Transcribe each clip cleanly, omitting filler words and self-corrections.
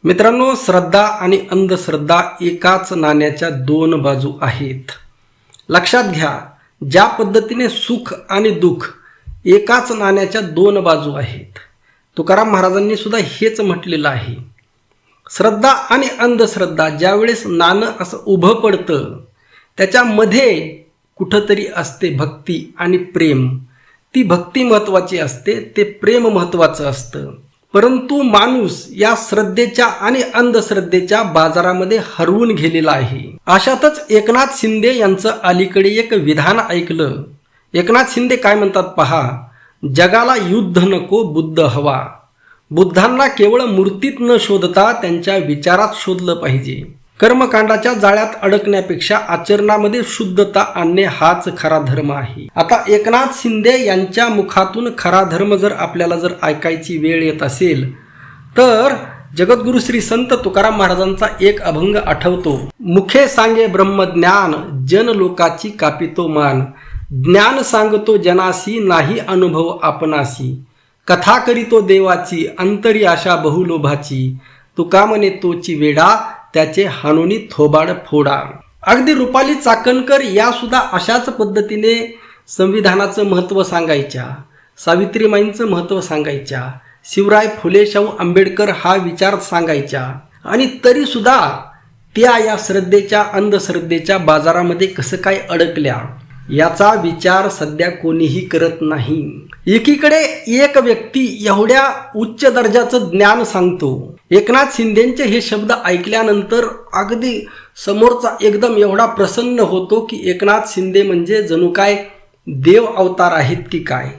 मित्रांनो, श्रद्धा आणि अंधश्रद्धा एकाच नाण्याच्या दोन बाजू आहेत. लक्षात घ्या, ज्या पद्धतीने सुख आणि दुःख एकाच नाण्याच्या दोन बाजू आहेत, तुकाराम महाराजांनी सुद्धा हेच म्हटलेलं आहे. श्रद्धा आणि अंधश्रद्धा ज्यावेळेस नाणं असं उभं पडतं, त्याच्यामध्ये कुठंतरी असते भक्ती आणि प्रेम. ती भक्ती महत्त्वाची असते, ते प्रेम महत्त्वाचं असतं. परंतु माणूस या श्रद्धेच्या आणि अंधश्रद्धेच्या बाजारामध्ये हरवून गेलेला आहे. अशातच एकनाथ शिंदे यांचं अलीकडे एक विधान ऐकलं. एकनाथ शिंदे काय म्हणतात पहा, जगाला युद्ध नको, बुद्ध हवा. बुद्धांना केवळ मूर्तीत न शोधता त्यांच्या विचारात शोधलं पाहिजे. कर्मकांडाच्या जाळ्यात अडकण्यापेक्षा आचरणामध्ये शुद्धता आणणे हाच खरा धर्म आहे. आता एकनाथ शिंदे यांच्या मुखातून खरा धर्म जर आपल्याला ऐकायची वेळ येत असेल तर जगद्गुरु श्री संत तुकाराम महाराजांचा एक अभंग आठवतो. मुखे सांगे ब्रह्मज्ञान, जन लोकाची कापितो मान. ज्ञान सांगतो जनासी, नाही अनुभव आपणासी. कथा करीतो देवाची, अंतरी आशा बहुलोभाची. तुका म्हणे तोची वेडा, त्याचे हानुनी थोबाड फोडा. अगदी रुपाली चाकणकर या सुद्धा अशाच पद्धतीने संविधानाचं महत्त्व सांगायच्या, सावित्रीमाईंचं महत्त्व सांगायच्या, शिवराय फुले शाहू आंबेडकर हा विचार सांगायच्या. आणि तरी सुद्धा त्या या श्रद्धेच्या अंधश्रद्धेच्या बाजारामध्ये कसं काय अडकल्या, याचा विचार सध्या कोणीही करत नाही. एकीकडे एक व्यक्ती एवढ्या उच्च दर्जाचं ज्ञान सांगतो. एकनाथ शिंदेचे हे शब्द ऐकल्यानंतर अगदी समोरचा एकदम एवढा प्रसन्न होतो की एकनाथ शिंदे म्हणजे जणू काय देव अवतार आहेत की काय.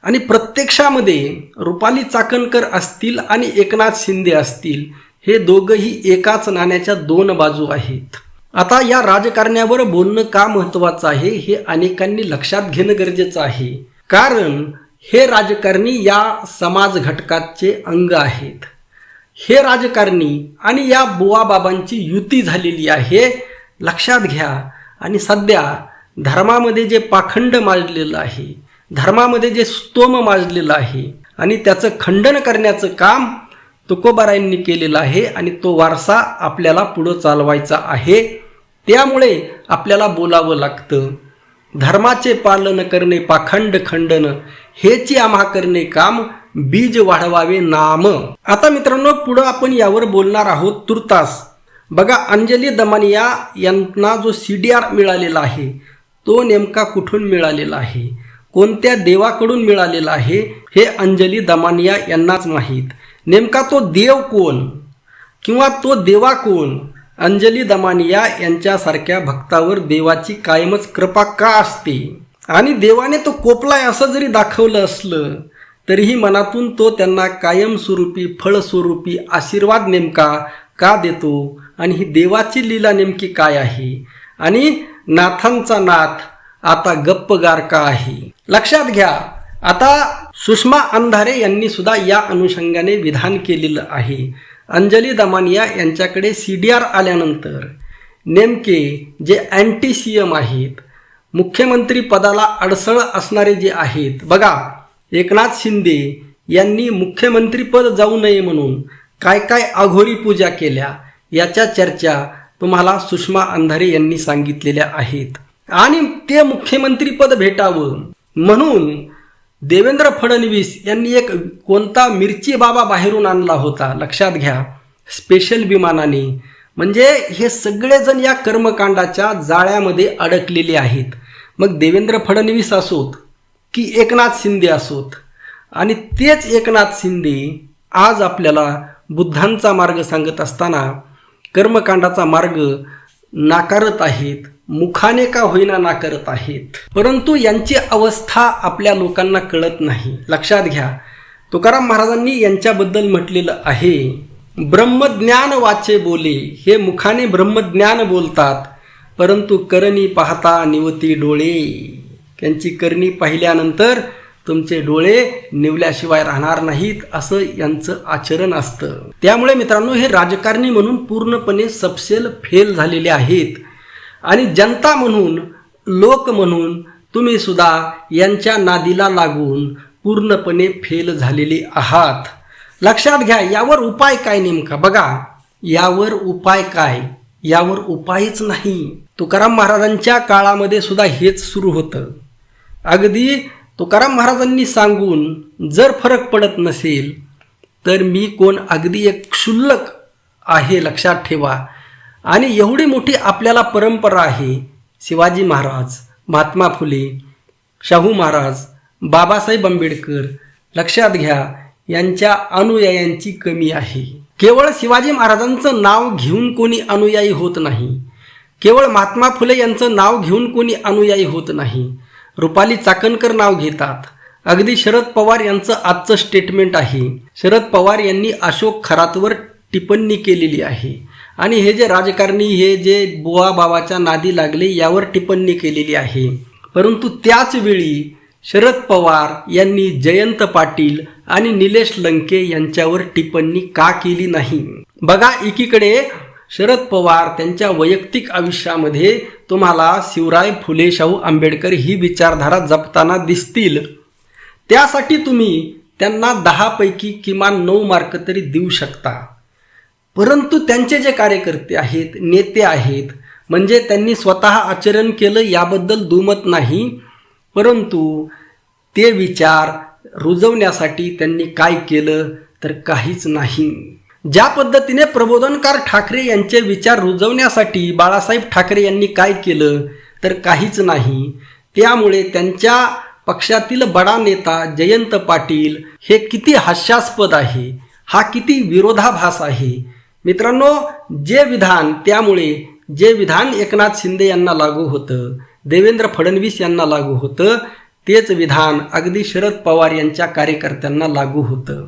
आणि प्रत्यक्षामध्ये रुपाली चाकणकर असतील आणि एकनाथ शिंदे असतील, हे दोघंही एकाच नाण्याच्या दोन बाजू आहेत. आता या राजकारण्यावर बोलणं का महत्त्वाचं आहे हे अनेकांनी लक्षात घेणं गरजेचं आहे. कारण हे राजकारणी या समाज घटकाचे अंग आहेत. हे राजकारणी आणि या बुवाबाबांची युती झालेली आहे, लक्षात घ्या. आणि सध्या धर्मामध्ये जे पाखंड माजलेलं आहे, धर्मामध्ये जे स्तोम माजलेलं आहे, आणि त्याचं खंडन करण्याचं काम तुकोबारायांनी केलेलं आहे. आणि तो वारसा आपल्याला पुढं चालवायचा आहे. त्यामुळे आपल्याला बोलावं लागतं. धर्माचे पालन करणे पाखंड खंडन, हेची आम्हा करणे काम. बीज वाढवावे नाम. आता मित्रांनो, पुढं आपण यावर बोलणार आहोत तुर्तास. बघा, अंजली दमानिया यांना जो CDR मिळालेला आहे, तो नेमका कुठून मिळालेला आहे, कोणत्या देवाकडून मिळालेला आहे, हे अंजली दमानिया यांनाच माहीत. नेमका तो देव कोण किंवा तो देवा कोण? अंजली दमानिया यांच्यासारख्या भक्तावर देवाची कायमच कृपा का असते? आणि देवाने तो कोपलाय असं जरी दाखवलं असलं तरीही मनातून तो त्यांना कायमस्वरूपी फळस्वरूपी आशीर्वाद नेमका का देतो? आणि ही देवाची लीला नेमकी काय आहे? आणि नाथांचा नाथ आता गप्पगार का आहे? लक्षात घ्या. आता सुषमा अंधारे यांनी सुद्धा या अनुषंगाने विधान केलेलं आहे. अंजली दमानिया यांच्याकडे CDR आल्यानंतर नेमके जे अँटी CM आहेत, मुख्यमंत्री पदाला अडसळ असणारे जे आहेत, बघा, एकनाथ शिंदे यांनी मुख्यमंत्रीपद जाऊ नये म्हणून काय काय अघोरी पूजा केल्या, याच्या चर्चा तुम्हाला सुषमा अंधारे यांनी सांगितलेल्या आहेत. आणि ते मुख्यमंत्रीपद भेटावं म्हणून देवेंद्र फडणवीस यांनी एक कोणता मिरची बाबा बाहेरून आणला होता, लक्षात घ्या, स्पेशल विमानाने. म्हणजे हे सगळेजण या कर्मकांडाच्या जाळ्यामध्ये अडकलेले आहेत. मग देवेंद्र फडणवीस असोत की एकनाथ शिंदे असोत. आणि तेच एकनाथ शिंदे आज आपल्याला बुद्धांचा मार्ग सांगत असताना कर्मकांडाचा मार्ग नाकारत आहेत. मुखाने का होईना नाकारत आहेत. परंतु यांची अवस्था आपल्या लोकांना कळत नाही. लक्षात घ्या, तुकाराम महाराजांनी यांच्याबद्दल म्हटलेलं आहे, ब्रह्मज्ञान वाचे बोले. हे मुखाने ब्रह्मज्ञान बोलतात, परंतु करणी पाहता निवती डोळे. त्यांची करणी पाहिल्यानंतर तुमचे डोळे निवल्याशिवाय राहणार नाहीत, असं यांचं आचरण असतं. त्यामुळे मित्रांनो, हे राजकारणी म्हणून पूर्णपणे सपशेल फेल झालेले आहेत. आणि जनता म्हणून, लोक म्हणून तुम्ही सुद्धा यांच्या नादीला लागून पूर्णपणे फेल झालेले आहात. लक्षात घ्या, यावर उपाय काय नेमका? बघा, यावर उपाय काय? यावर उपायच नाही. तुकाराम महाराजांच्या काळामध्ये सुद्धा हेच सुरू होतं. अगदी तुकाराम महाराजांनी सांगून जर फरक पडत नसेल तर मी कोण, अगदी एक क्षुल्लक आहे, लक्षात ठेवा. आणि एवढी मोठी आपल्याला परंपरा आहे. शिवाजी महाराज, महात्मा फुले, शाहू महाराज, बाबासाहेब आंबेडकर, लक्षात घ्या, यांच्या अनुयायांची कमी आहे. केवळ शिवाजी महाराजांचं नाव घेऊन कोणी अनुयायी होत नाही. केवळ महात्मा फुले यांचं नाव घेऊन कोणी अनुयायी होत नाही. रुपाली चाकणकर नाव घेतात. अगदी शरद पवार यांचं आजचं स्टेटमेंट आहे. शरद पवार यांनी अशोक खरातवर टिप्पणी केलेली आहे. आणि हे जे राजकारणी, हे जे बुवा बाबाच्या नादी लागले, यावर टिप्पणी केलेली आहे. परंतु त्याच वेळी शरद पवार यांनी जयंत पाटील आणि निलेश लंके यांच्यावर टिप्पणी का केली नाही? बघा, एकीकडे शरद पवार त्यांच्या वैयक्तिक आयुष्यामध्ये तुम्हाला शिवराय फुले शाहू आंबेडकर ही विचारधारा जपताना दिसतील. त्यासाठी तुम्ही त्यांना 10 पैकी किमान 9 मार्क तरी देऊ शकता. परंतु त्यांचे जे कार्यकर्ते आहेत, नेते आहेत, म्हणजे त्यांनी स्वतः आचरण केलं याबद्दल दुमत नाही, परंतु ते विचार रुजवण्यासाठी त्यांनी काय केलं तर काहीच नाही. ज्या पद्धतीने प्रबोधनकार ठाकरे यांचे विचार रुजवण्यासाठी बाळासाहेब ठाकरे यांनी काय केलं तर काहीच नाही. त्यामुळे त्यांच्या पक्षातील बडा नेता जयंत पाटील हे किती हास्यास्पद आहे, हा किती विरोधाभास आहे. मित्रांनो, त्यामुळे जे विधान एकनाथ शिंदे यांना लागू होतं, देवेंद्र फडणवीस यांना लागू होतं, तेच विधान अगदी शरद पवार यांच्या कार्यकर्त्यांना लागू होतं.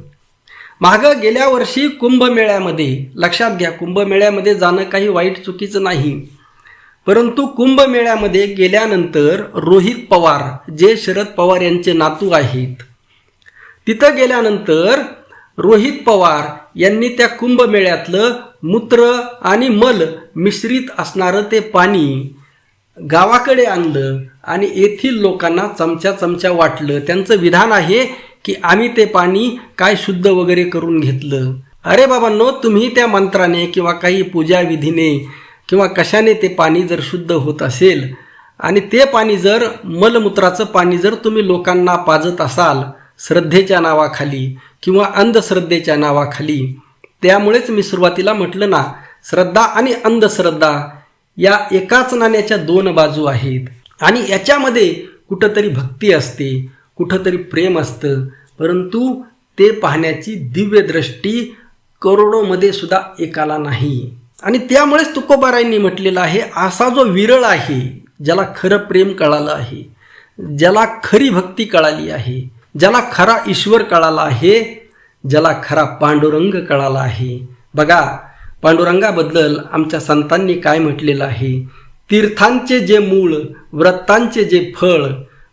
मागं गेल्या वर्षी कुंभमेळ्यामध्ये, लक्षात घ्या, कुंभमेळ्यामध्ये जाणं काही वाईट चुकीचं नाही, परंतु कुंभमेळ्यामध्ये गेल्यानंतर रोहित पवार, जे शरद पवार यांचे नातू आहेत, तिथं गेल्यानंतर रोहित पवार यांनी त्या कुंभमेळ्यातलं मूत्र आणि मल मिश्रित असणारं ते पाणी गावाकडे आणलं आणि येथील लोकांना चमचा वाटलं. त्यांचं विधान आहे की आम्ही ते पाणी काय शुद्ध वगैरे करून घेतलं. अरे बाबांनो, तुम्ही त्या मंत्राने किंवा काही पूजा विधीने किंवा कशाने ते पाणी जर शुद्ध होत असेल आणि ते पाणी जर मलमूत्राचं पाणी जर तुम्ही लोकांना पाजत असाल श्रद्धेच्या नावाखाली किंवा अंधश्रद्धेच्या नावाखाली, त्यामुळेच मी सुरुवातीला म्हटलं ना, श्रद्धा आणि अंधश्रद्धा या एकाच नाण्याच्या 2 बाजू आहेत. आणि याच्यामध्ये कुठंतरी भक्ती असते, कुठंतरी प्रेम असतं, परंतु ते पाहण्याची दिव्य दृष्टी करोडोमध्ये सुद्धा एकाला नाही. आणि त्यामुळेच तुकोबारायांनी म्हटलेलं आहे, असा जो विरळ आहे, ज्याला खरं प्रेम कळालं आहे, ज्याला खरी भक्ती कळाली आहे, ज्याला खरा ईश्वर कळाला आहे, ज्याला खरा पांडुरंग कळाला आहे. बघा, पांडुरंगाबद्दल आमच्या संतांनी काय म्हटलेलं आहे? तीर्थांचे जे मूळ, व्रतांचे जे फळ,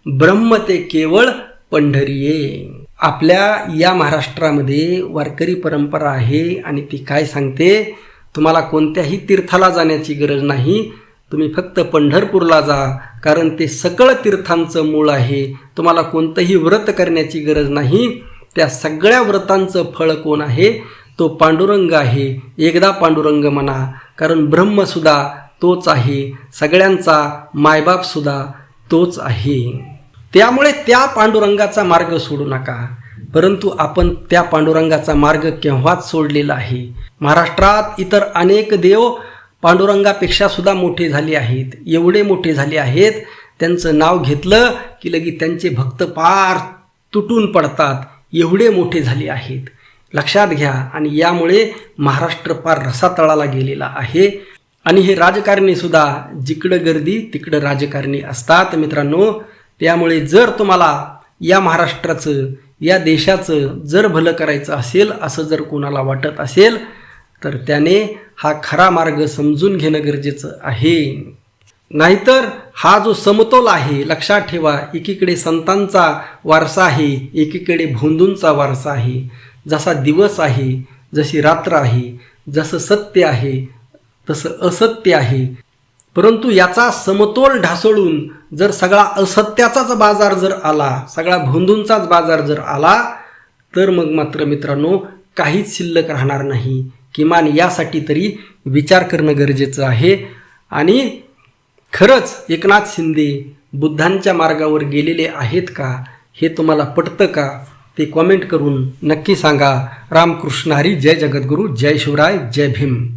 ब्रह्म ते केवळ पंढरीये. आपल्या या महाराष्ट्रामध्ये वारकरी परंपरा आहे आणि ती काय सांगते? तुम्हाला कोणत्याही तीर्थाला जाण्याची गरज नाही, तुम्ही फक्त पंढरपूरला जा, कारण ते सकळ तीर्थांचं मूळ आहे. तुम्हाला कोणतंही व्रत करण्याची गरज नाही. त्या सगळ्या व्रतांचं फळ कोण आहे? तो पांडुरंग आहे. एकदा पांडुरंग म्हणा, कारण ब्रह्मसुद्धा तोच आहे, सगळ्यांचा मायबापसुद्धा तोच आहे. त्यामुळे त्या पांडुरंगाचा मार्ग सोडू नका. परंतु आपण त्या पांडुरंगाचा मार्ग केव्हाच सोडलेला आहे. महाराष्ट्रात इतर अनेक देव पांडुरंगापेक्षा सुद्धा मोठे झाले आहेत, एवढे मोठे झाले आहेत, त्यांचं नाव घेतलं की लगेच त्यांचे भक्त पार तुटून पडतात, एवढे मोठे झाले आहेत. लक्षात घ्या. आणि यामुळे महाराष्ट्र पार रसातळाला गेलेला आहे. आणि हे राजकारणी सुद्धा जिकडं गर्दी तिकडं राजकारणी असतात मित्रांनो. त्यामुळे जर तुम्हाला या महाराष्ट्राचं, या देशाचं जर भलं करायचं असेल, असं जर कोणाला वाटत असेल, तर त्याने हा खरा मार्ग समजून घेणं गरजेचं आहे. नाहीतर हा जो समतोल आहे, लक्षात ठेवा, एकीकडे संतांचा वारसा आहे, एकीकडे भोंदूंचा वारसा आहे. जसा दिवस आहे, जशी रात्र आहे, जसं सत्य आहे तसं असत्य आहे. परंतु याचा समतोल ढासळून जर सगळा असत्याचाच बाजार जर आला, सगळा भोंदूंचाच बाजार जर आला, तर मग मात्र मित्रांनो काहीच शिल्लक राहणार नाही. किमान यासाठी तरी विचार करणं गरजेचं आहे. आणि खरंच एकनाथ शिंदे बुद्धांच्या मार्गावर गेलेले आहेत का, हे तुम्हाला पटतं का, ते कॉमेंट करून नक्की सांगा. रामकृष्ण हरी. जय जगद्गुरू. जय शिवराय. जय भीम.